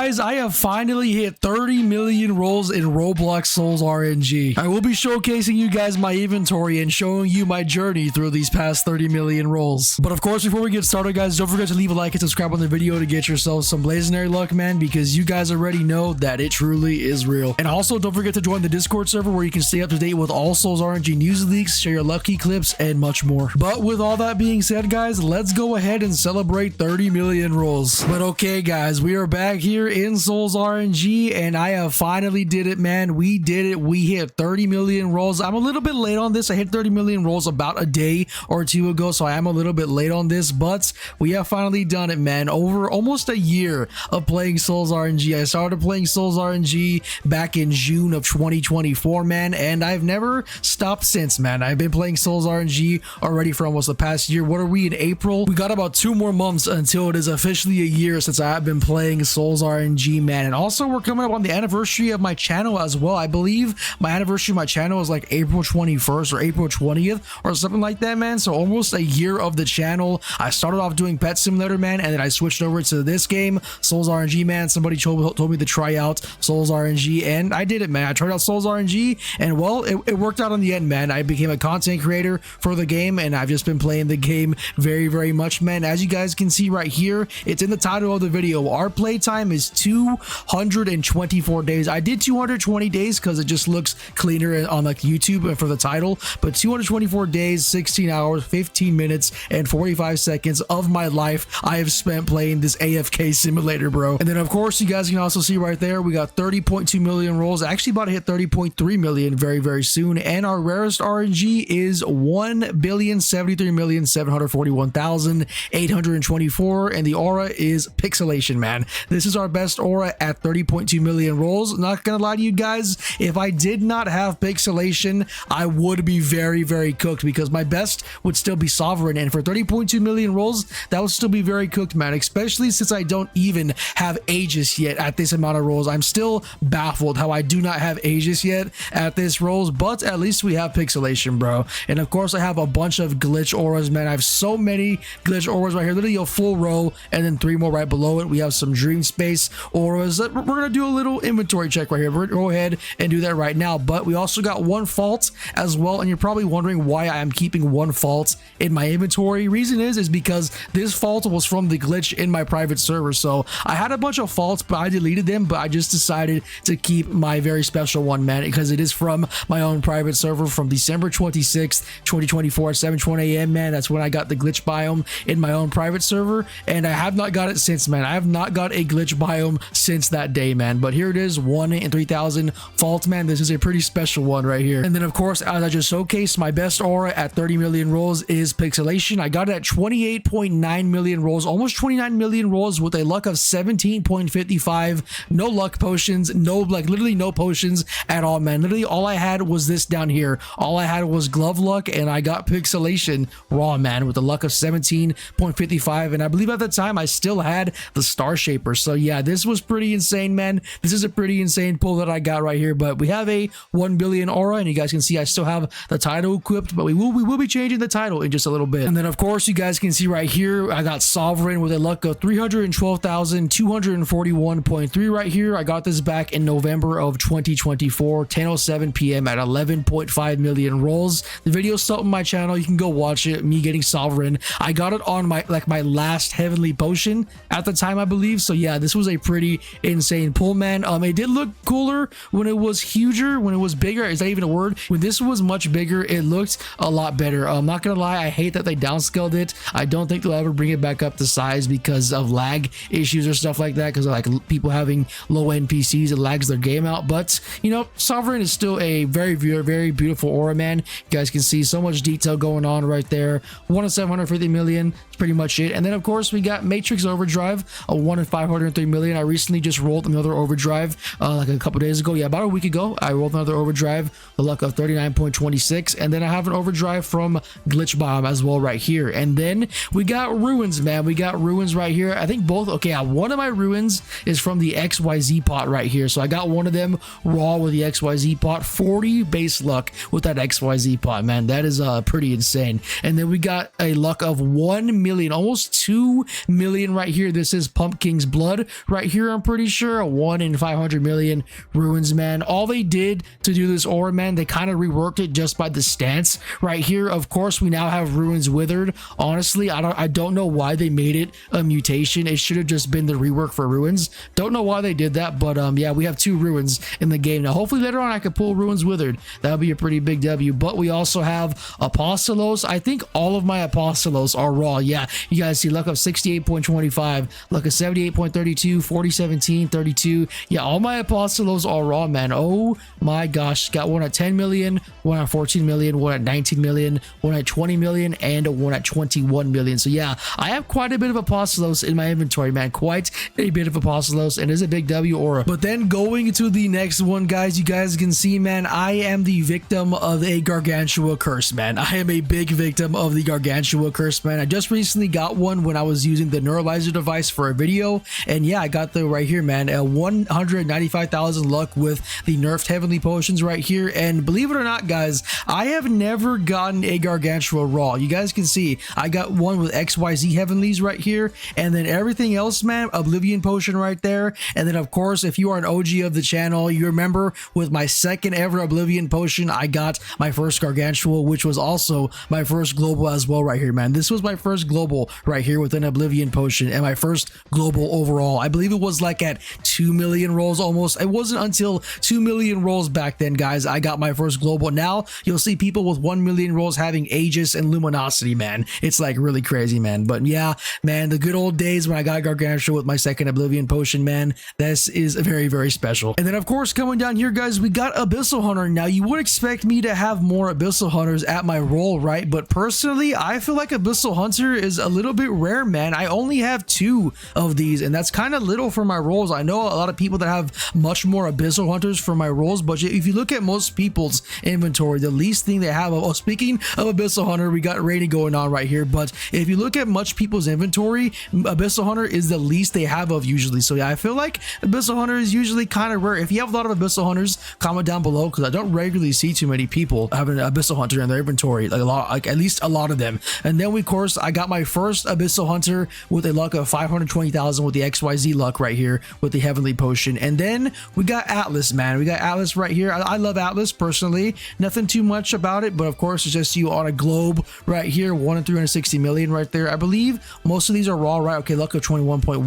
Guys, I have finally hit 30 million rolls in Roblox Souls RNG. I will be showcasing you guys my inventory and showing you my journey through these past 30 million rolls. But of course, before we get started, guys, don't forget to leave a like and subscribe on the video to get yourself some Blazinary luck, man, because you guys already know that it truly is real. And also, don't forget to join the Discord server where you can stay up to date with all Souls RNG news leaks, share your lucky clips, and much more. But with all that being said, guys, let's go ahead and celebrate 30 million rolls. But okay, guys, we are back here in Souls RNG, and I have finally did it, man. We did it. We hit 30 million rolls. I'm a little bit late on this. I hit 30 million rolls about a day or two ago, so I am a little bit late on this, but we have finally done it, man. Over almost a year of playing Souls RNG. I started playing Souls RNG back in June of 2024, man, and I've never stopped since, man. I've been playing Souls RNG already for almost the past year. What are we in April? We got about 2 more months until it is officially a year since I have been playing Souls RNG, man. And also, we're coming up on the anniversary of my channel as well. I believe my anniversary of my channel is like April 21st or April 20th or something like that, man. So almost a year of the channel. I started off doing Pet Simulator, man, and then I switched over to this game, Souls RNG, man. Somebody told me to try out Souls RNG, and I did it, man. I tried out Souls RNG, and well, it worked out in the end, man. I became a content creator for the game, and I've just been playing the game very, very much, man. As you guys can see right here, it's in the title of the video. Our playtime is 224 days. I did 220 days because it just looks cleaner on like YouTube for the title, but 224 days, 16 hours, 15 minutes, and 45 seconds of my life I have spent playing this AFK simulator, bro. And then of course, you guys can also see right there, we got 30.2 million rolls. Actually about to hit 30.3 million very, very soon. And our rarest RNG is 1,073,741,824. And the aura is pixelation, man. This is our best aura at 30.2 million rolls. Not gonna lie to you guys, if I did not have pixelation, I would be very, very cooked, because my best would still be sovereign, and for 30.2 million rolls, that would still be very cooked, man, especially since I don't even have Aegis yet at this amount of rolls. I'm still baffled how I do not have Aegis yet at this rolls, but at least we have pixelation, bro. And of course, I have a bunch of glitch auras, man. I have so many glitch auras right here, literally a full row, and then 3 more right below it. We have some dream space auras. We're gonna do a little inventory check right here. We're gonna go ahead and do that right now. But we also got 1 fault as well, and you're probably wondering why I am keeping 1 fault in my inventory. Reason is because this fault was from the glitch in my private server. So I had a bunch of faults, but I deleted them, but I just decided to keep my very special one, man, because it is from my own private server from December 26th 2024 at 7:20 a.m., man. That's when I got the glitch biome in my own private server, and I have not got it since, man. I have not got a glitch biome since that day, man. But here it is, 1 in 3,000 fault, man. This is a pretty special one right here. And then of course, as I just showcased, my best aura at 30 million rolls is pixelation. I got it at 28.9 million rolls, almost 29 million rolls, with a luck of 17.55. No luck potions, no, like literally no potions at all, man. Literally all I had was this down here. All I had was glove luck, and I got pixelation raw, man, with a luck of 17.55. And I believe at the time I still had the star shaper. So yeah, this was pretty insane, man. This is a pretty insane pull that I got right here. But we have a 1 billion aura, and you guys can see I still have the title equipped, but we will be changing the title in just a little bit. And then of course, you guys can see right here, I got sovereign with a luck of 312,241.3 right here. I got this back in November of 2024, 10:07 p.m. at 11.5 million rolls. The video's still on my channel. You can go watch it, me getting sovereign. I got it on my last heavenly potion at the time, I believe. So yeah, this was a pretty insane pull, man. It did look cooler when it was huger, when it was bigger. Is that even a word? When this was much bigger, it looked a lot better. I'm not gonna lie, I hate that they downscaled it. I don't think they'll ever bring it back up to size because of lag issues or stuff like that, because of like people having low NPCs, it lags their game out. But you know, sovereign is still a very, very beautiful aura, man. You guys can see so much detail going on right there. 1 in 750 million, that's pretty much it. And then of course, we got Matrix Overdrive, a 1 in 503 million. I recently just rolled another overdrive like a couple days ago. Yeah, about a week ago, I rolled another overdrive, the luck of 39.26. And then I have an overdrive from Glitch Bomb as well right here. And then we got ruins, man. We got ruins right here. I think both, okay, one of my ruins is from the XYZ pot right here. So I got one of them raw with the XYZ pot, 40 base luck with that XYZ pot, man. That is pretty insane. And then we got a luck of 1 million, almost 2 million right here. This is Pumpkin's Blood right here, I'm pretty sure. A 1 in 500 million ruins, man. All they did to do this aura, man, they kind of reworked it just by the stance right here. Of course, we now have ruins withered. Honestly, I don't know why they made it a mutation. It should have just been the rework for ruins. Don't know why they did that, but yeah, we have 2 ruins in the game now. Hopefully later on I could pull ruins withered. That would be a pretty big W. But we also have apostolos. I think all of my apostolos are raw. Yeah, you guys see luck of 68.25, luck of 78.32, 4017, 32. Yeah, all my apostolos are raw, man. Oh my gosh, got one at 10 million, one at 14 million, one at 19 million, one at 20 million, and one at 21 million. So yeah, I have quite a bit of apostolos in my inventory, man. Quite a bit of apostolos, and it is a big W aura. But then going to the next one, guys, you guys can see, man, I am the victim of a Gargantua curse, man. I am a big victim of the Gargantua curse, man. I just recently got one when I was using the neuralizer device for a video, and yeah, I got the right here, man, 195,000 luck with the nerfed heavenly potions right here. And believe it or not, guys, I have never gotten a Gargantua raw. You guys can see I got one with XYZ heavenlies right here, and then everything else, man, oblivion potion right there. And then of course, if you are an OG of the channel, you remember with my second ever oblivion potion, I got my first Gargantua, which was also my first global as well right here, man. This was my first global right here with an oblivion potion, and my first global overall. I believe it was like at 2 million rolls almost. It wasn't until 2 million rolls back then, guys, I got my first global. Now you'll see people with 1 million rolls having Aegis and Luminosity, man. It's like really crazy, man. But yeah, man, the good old days when I got Gargantua with my second oblivion potion, man, this is very, very special. And then of course, coming down here, guys, we got Abyssal Hunter. Now you would expect me to have more Abyssal Hunters at my roll, right? But personally, I feel like Abyssal Hunter is a little bit rare, man. I only have 2 of these, and that's kind of little for my rolls. I know a lot of people that have much more Abyssal Hunters for my rolls, but if you look at most people's inventory, the least thing they have, oh, speaking of Abyssal Hunter, we got rating going on right here, but if you look at much people's inventory, Abyssal Hunter is the least they have of usually. So yeah, I feel like Abyssal Hunter is usually kind of rare. If you have a lot of Abyssal Hunters, comment down below, because I don't regularly see too many people having an Abyssal Hunter in their inventory, like a lot, like at least a lot of them. And then we, of course, I got my first Abyssal Hunter with a luck of 520,000 with the XYZ luck right here with the heavenly potion. And then we got Atlas, man. We got Atlas right here. I love Atlas personally, nothing too much about it, but of course it's just you on a globe right here, 1 in 360 million right there. I believe most of these are raw, right? Okay, luck of 21.1,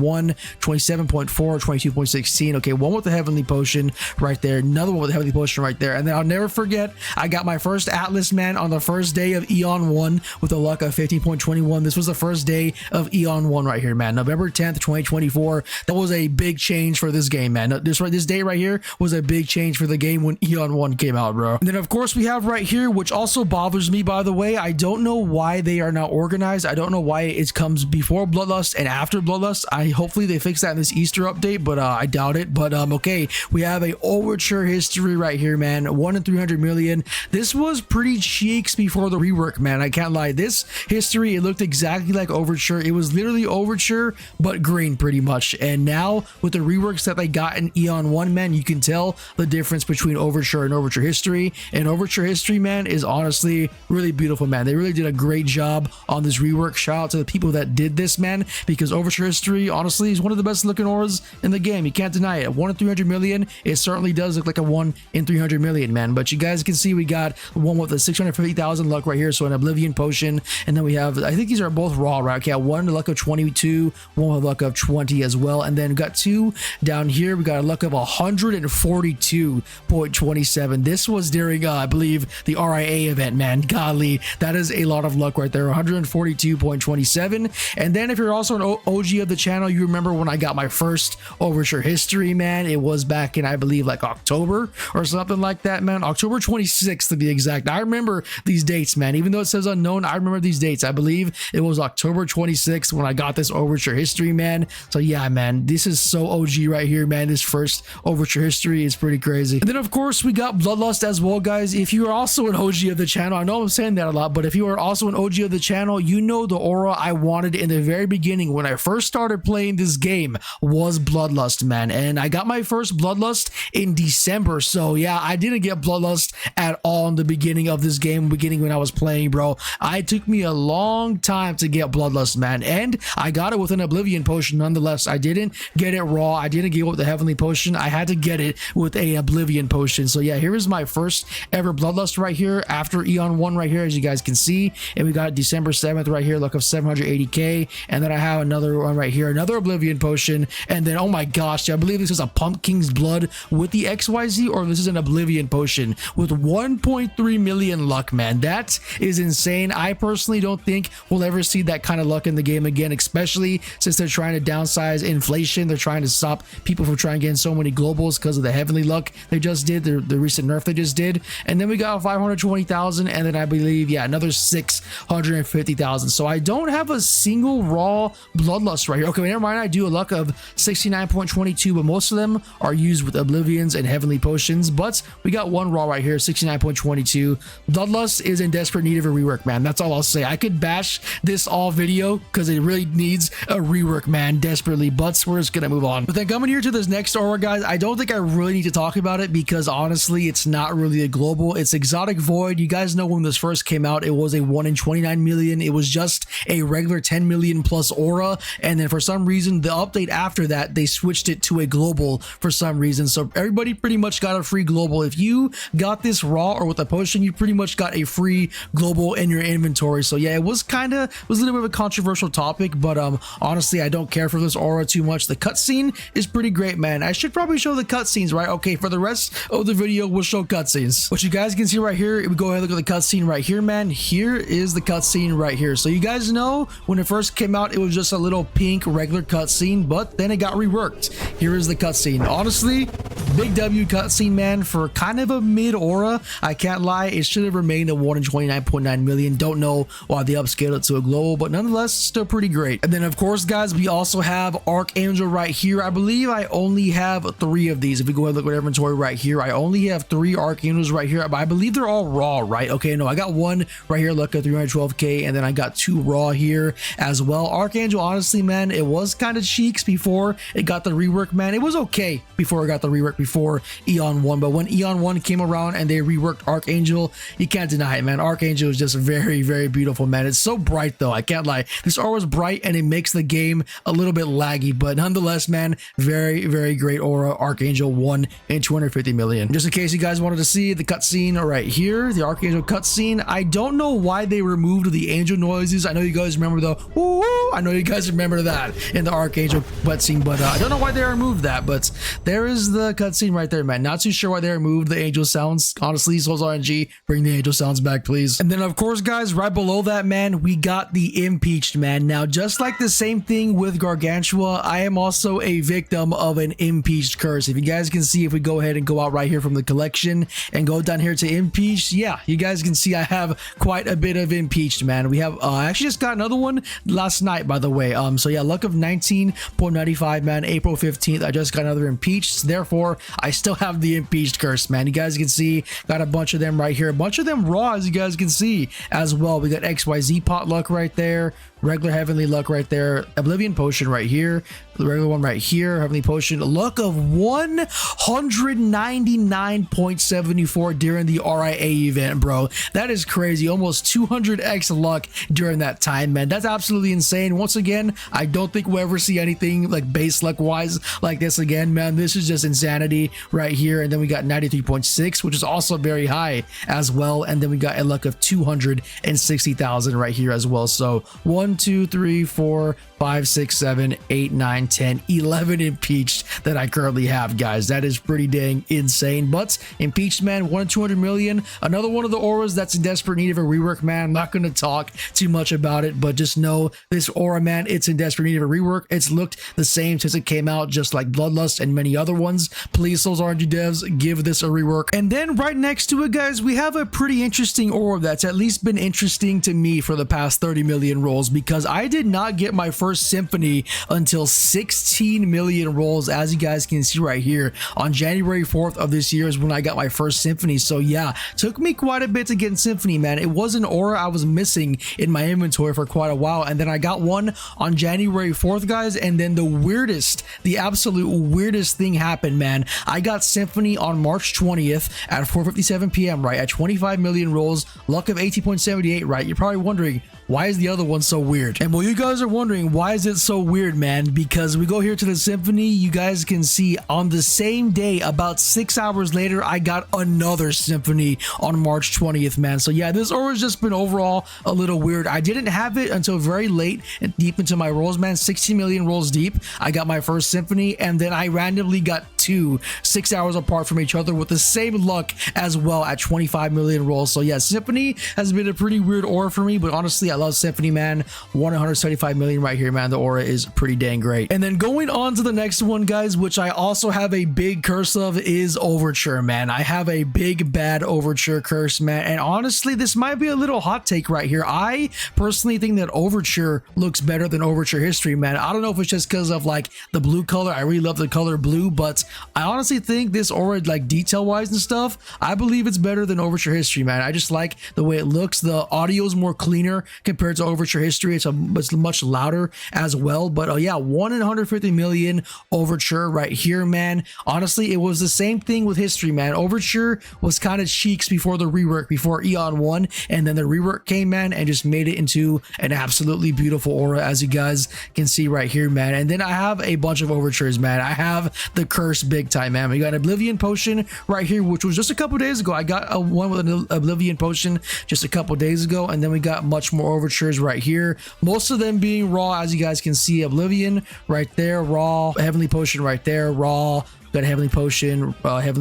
27.4, 22.16. Okay, one with the heavenly potion right there, another one with the heavenly potion right there. And then I'll never forget, I got my first Atlas, man, on the first day of Eon 1 with a luck of 15.21. This was the first day of Eon 1 right here, man. November 10th, 2024. That was a big change for this game, man. This day right here was a big change for the game when Eon 1 came out, bro. And then of course we have right here, which also bothers me, by the way, I don't know why they are not organized. I don't know why it comes before Bloodlust and after Bloodlust. Hopefully they fix that in this Easter update, but I doubt it. But okay, we have a Overture history right here, man. 1 in 300 million. This was pretty cheeks before the rework, man. I can't lie. This history, it looked exactly like Overture. It was literally Overture but green pretty much. And now with the reworks that they got in Eon 1, man, you can tell the difference between Overture and Overture history. And Overture history, man, is honestly really beautiful, man. They really did a great job on this rework. Shout out to the people that did this, man, because Overture history honestly is one of the best looking auras in the game. You can't deny it. 1 in 300 million, it certainly does look like a 1 in 300 million, man. But you guys can see we got one with a 650,000 luck right here, so an oblivion potion. And then we have, I think these are both raw, right? Okay, one luck of 22, one with luck of 20 as well. And then got 2 down here. We got a luck of 142.27. This was during I believe the RIA event, man. Golly, that is a lot of luck right there. 142.27. And then if you're also an OG of the channel, you remember when I got my first Overture history, man. It was back in, I believe, like October or something like that, man. October 26th to be exact. I remember these dates, man. Even though it says unknown, I remember these dates. I believe it was October 26th when I got this Overture history, man. So yeah, man, this is so OG right here, man. This first Overture history is pretty crazy. And then of course we got Bloodlust as well, guys. If you are also an OG of the channel, I know I'm saying that a lot, but if you are also an OG of the channel, you know the aura I wanted in the very beginning when I first started playing this game was Bloodlust, man. And I got my first Bloodlust in December. So yeah, I didn't get Bloodlust at all in the beginning of this game, when I was playing, bro. It took me a long time to get Bloodlust, man. And I got it with an Oblivion potion nonetheless. I did didn't get it raw. I didn't get it with the heavenly potion. I had to get it with a oblivion potion. So yeah, here is my first ever bloodlust right here after Eon 1 right here, as you guys can see. And we got December 7th right here, luck of 780k. And then I have another one right here, another oblivion potion. And then, oh my gosh, I believe this is a pumpkin's blood with the XYZ, or this is an oblivion potion with 1.3 million luck, man. That is insane. I personally don't think we'll ever see that kind of luck in the game again, especially since they're trying to downsize inflation. They're trying to stop people from trying to get so many globals because of the heavenly luck they just did, the recent nerf they just did. And then we got 520,000, and then I believe, yeah, another 650,000. So I don't have a single raw bloodlust right here. Okay, never mind. I do a luck of 69.22, but most of them are used with oblivions and heavenly potions. But we got one raw right here, 69.22. Bloodlust is in desperate need of a rework, man. That's all I'll say. I could bash this all video because it really needs a rework, man, desperately. But we're just gonna move on. But then coming here to this next aura, guys, I don't think I really need to talk about it because honestly, it's not really a global. It's Exotic Void. You guys know when this first came out, it was a 1 in 29 million. It was just a regular 10 million plus aura, and then for some reason, the update after that, they switched it to a global for some reason. So everybody pretty much got a free global. If you got this raw or with a potion, you pretty much got a free global in your inventory. So yeah, it was a little bit of a controversial topic, but honestly, I don't care for this aura too much. The cutscene is pretty great, man. I should probably show the cutscenes, right? Okay, for the rest of the video, we'll show cutscenes. What you guys can see right here, we go ahead and look at the cutscene right here, man. Here is the cutscene right here. So you guys know when it first came out, it was just a little pink regular cutscene, but then it got reworked. Here is the cutscene. Honestly, big W cutscene, man, for kind of a mid aura. I can't lie, it should have remained a 1 in 29.9 million. Don't know why they upscaled it to a global, but nonetheless, still pretty great. And then of course, guys, we also have Archangel right here. I believe I only have 3 of these. If we go ahead and look at inventory right here, I only have 3 Archangels right here, but I believe they're all raw, right? Okay, no, I got one right here, look at 312k, and then I got 2 raw here as well. Archangel, honestly, man, it was kind of cheeks before it got the rework, man. It was okay before it got the rework before Eon 1, but when Eon 1 came around and they reworked Archangel, you can't deny it, man. Archangel is just very, very beautiful, man. It's so bright though, I can't lie. This aura is bright and it makes the game a little bit laggy, but nonetheless, man, very, very great aura. Archangel 1 in 250 million. Just in case you guys wanted to see the cutscene right here, the Archangel cutscene. I don't know why they removed the angel noises. I know you guys remember the woo, I know you guys remember that in the Archangel cutscene, but I don't know why they removed that, but there is the cutscene right there, man. Not too sure why they removed the angel sounds. Honestly, Souls RNG, bring the angel sounds back, please. And then of course, guys, right below that, man, we got the impeached, man. Now, just like the same thing with Gargantua, I am also a victim of an impeached curse. If you guys can see, if we go ahead and go out right here from the collection and go down here to impeached, yeah, you guys can see I have quite a bit of impeached, man. We have I actually just got another one last night, by the way. So yeah, luck of 19.95, man. April 15th, I just got another impeached. Therefore, I still have the impeached curse, man. You guys can see, got a bunch of them right here, a bunch of them raw, as you guys can see as well. We got XYZ pot luck right there, regular heavenly luck right there, oblivion potion right here, the regular one right here, heavenly potion, luck of 199.74 during the RIA event, bro. That is crazy. Almost 200x luck during that time, man. That's absolutely insane. Once again, I don't think we'll ever see anything like base luck wise like this again, man. This is just insanity right here. And then we got 93.6, which is also very high as well. And then we got a luck of 260,000 right here as well. So 1, 2, 3, 4, 5, 6, 7, 8, 9, 10, 11 impeached that I currently have, guys. That is pretty dang insane. But impeached, man, 1 in 200 million. Another one of the auras that's in desperate need of a rework, man. I'm not going to talk too much about it, but just know this aura, man, it's in desperate need of a rework. It's looked the same since it came out, just like Bloodlust and many other ones. Please, Souls RNG devs, give this a rework. And then right next to it, guys, we have a pretty interesting aura that's at least been interesting to me for the past 30 million rolls, because I did not get my first symphony until 16 million rolls, as you guys can see right here. On January 4th of this year is when I got my first symphony. So yeah, took me quite a bit to get symphony, man. It was an aura I was missing in my inventory for quite a while, and then I got one on January 4th, guys. And then the absolute weirdest thing happened, man. I got symphony on March 20th at 4:57 p.m. right at 25 million rolls, luck of 80.78, right? You're probably wondering, why is the other one so weird? And well, you guys are wondering, why is it so weird, man? Because we go here to the Symphony, you guys can see on the same day, about 6 hours later, I got another Symphony on March 20th, man. So yeah, this aura's just been overall a little weird. I didn't have it until very late and deep into my rolls, man. 16 million rolls deep, I got my first Symphony, and then I randomly got 2 6 hours apart from each other with the same luck as well at 25 million rolls. So yeah, Symphony has been a pretty weird aura for me, but honestly, I love Symphony, man. 175 million right here, man. The aura is pretty dang great. And then going on to the next one, guys, which I also have a big curse of, is Overture, man. I have a big bad Overture curse, man. And honestly, this might be a little hot take right here. I personally think that Overture looks better than Overture History, man. I don't know if it's just because of like the blue color. I really love the color blue, but I honestly think this aura, like detail wise and stuff, I believe it's better than Overture History, man. I just like the way it looks. The audio is more cleaner compared to Overture History. It's much louder as well. But yeah, 1 in 150 million Overture right here, man. Honestly, it was the same thing with History, man. Overture was kind of cheeks before the rework, before Eon 1, and then the rework came, man, and just made it into an absolutely beautiful aura, as you guys can see right here, man. And then I have a bunch of Overtures, man. I have the curse big time, man. We got an Oblivion Potion right here, which was just a couple days ago. I got one with an Oblivion Potion just a couple days ago, and then we got much more Overtures right here, most of them being raw, as you guys can see. Oblivion right there, raw. Heavenly Potion right there, raw. Got a Heavenly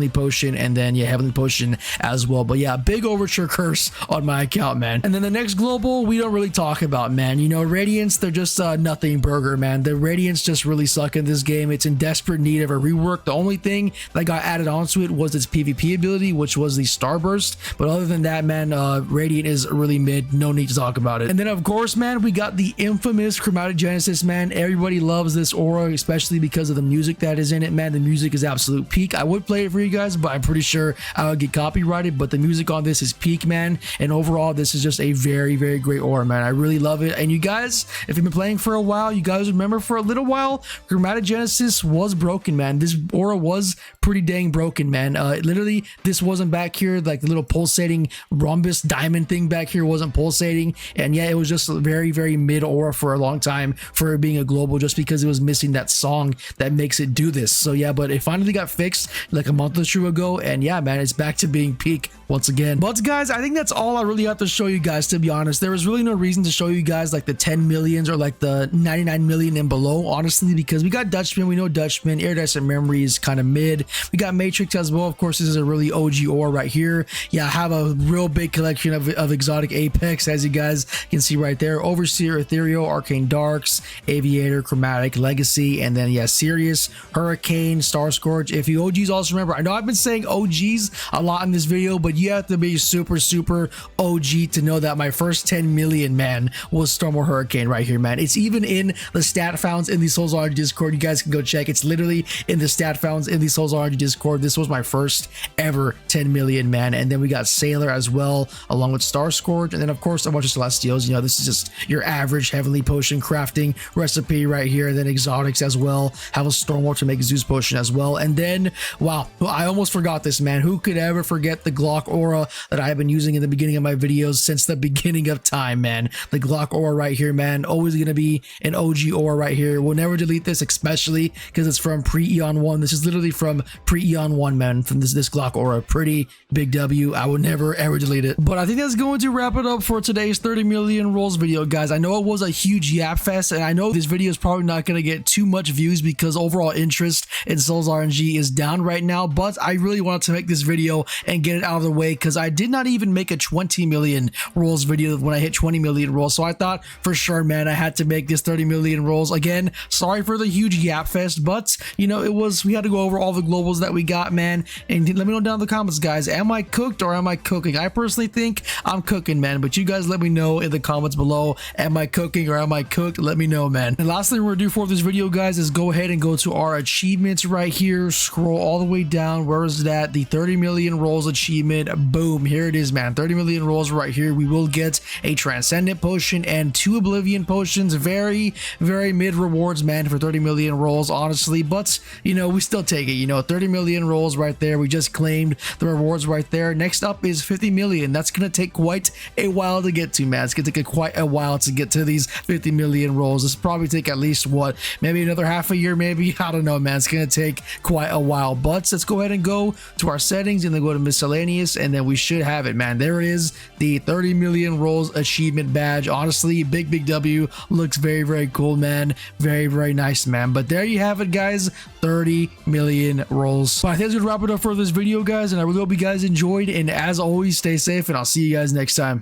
Potion, and then yeah, Heavenly Potion as well. But yeah, big Overture curse on my account, man. And then the next global we don't really talk about, man. You know, Radiance, they're just nothing burger, man. The Radiance just really suck in this game. It's in desperate need of a rework. The only thing that got added onto it was its PvP ability, which was the Starburst. But other than that, man, Radiant is really mid. No need to talk about it. And then of course, man, we got the infamous Chromatic Genesis, man. Everybody loves this aura, especially because of the music that is in it, man. The music is absolute peak. I would play it for you guys, but I'm pretty sure I would get copyrighted. But the music on this is peak, man. And overall, this is just a very, very great aura, man. I really love it. And you guys, if you've been playing for a while, you guys remember for a little while, Chromatic Genesis was broken, man. This aura was pretty dang broken, man. Literally, this wasn't back here. Like the little pulsating rhombus diamond thing back here wasn't pulsating. And yeah, it was just a very, very mid aura for a long time for it being a global, just because it was missing that song that makes it do this. So yeah, but it finally got fixed like a month or two ago, and yeah, man, it's back to being peak once again. But guys, I think that's all I really have to show you guys, to be honest. There was really no reason to show you guys like the 10 millions or like the 99 million and below, honestly, because we got Dutchman, we know Dutchman, Iridescent Memory is kind of mid. We got Matrix as well. Of course, this is a really OG ore right here. Yeah, I have a real big collection of exotic Apex, as you guys can see right there. Overseer, Ethereal, Arcane Darks, Aviator, Chromatic, Legacy, and then yeah, Sirius, Hurricane, Star Scourge. If you OGs also remember, I know I've been saying OGs a lot in this video, but you have to be super OG to know that my first 10 million, man, was Storm or Hurricane right here, man. It's even in the stat founds in the Soulsology Discord. You guys can go check. It's literally in the stat founds in the Soulsology Discord. This was my first ever 10 million, man. And then we got Sailor as well, along with Star Scourge, and then of course a bunch of Celestials. You know, this is just your average Heavenly Potion crafting recipe right here. And then exotics as well. Have a Stormwarp to make Zeus Potion as well. And then, wow, I almost forgot this, man. Who could ever forget the Glock aura that I have been using in the beginning of my videos since the beginning of time, man? The Glock aura right here, man. Always gonna be an OG aura right here. We'll never delete this, especially because it's from pre-Eon 1. This is literally from pre-Eon 1, man, from this Glock aura. Pretty big W. I would never ever delete it. But I think that's going to wrap it up for today's 30 million rolls video, guys. I know it was a huge yap fest, and I know this video is probably not going to get too much views because overall interest in Souls RNG is down right now, but I really wanted to make this video and get it out of the way because I did not even make a 20 million rolls video when I hit 20 million rolls. So I thought for sure, man, I had to make this 30 million rolls. Again, sorry for the huge yap fest, but you know, we had to go over all the globals that we got, man. And let me know down in the comments, guys, am I cooked or am I cooking? I personally think I'm cooking, man, but you guys let me know in the comments below, am I cooking or am I cooked? Let me know, man. And last thing we're gonna do for this video, guys, is go ahead and go to our achievements right here. here, scroll all the way down. Where is that? The 30 million rolls achievement. Boom, here it is, man. 30 million rolls right here. We will get a transcendent potion and 2 oblivion potions. Very mid rewards, man, for 30 million rolls, honestly, but you know, we still take it. You know, 30 million rolls right there. We just claimed the rewards right there. Next up is 50 million. That's gonna take quite a while to get to, man. It's gonna take quite a while to get to these 50 million rolls. This probably take at least what, maybe another half a year, maybe. I don't know, man. It's gonna take quite a while, but let's go ahead and go to our settings and then go to miscellaneous, and then we should have it, man. There it is, the 30 million rolls achievement badge. Honestly, big W. Looks very cool, man. Very nice, man. But there you have it, guys. 30 million rolls. But I think that's gonna wrap it up for this video, guys, and I really hope you guys enjoyed, and as always, stay safe, and I'll see you guys next time.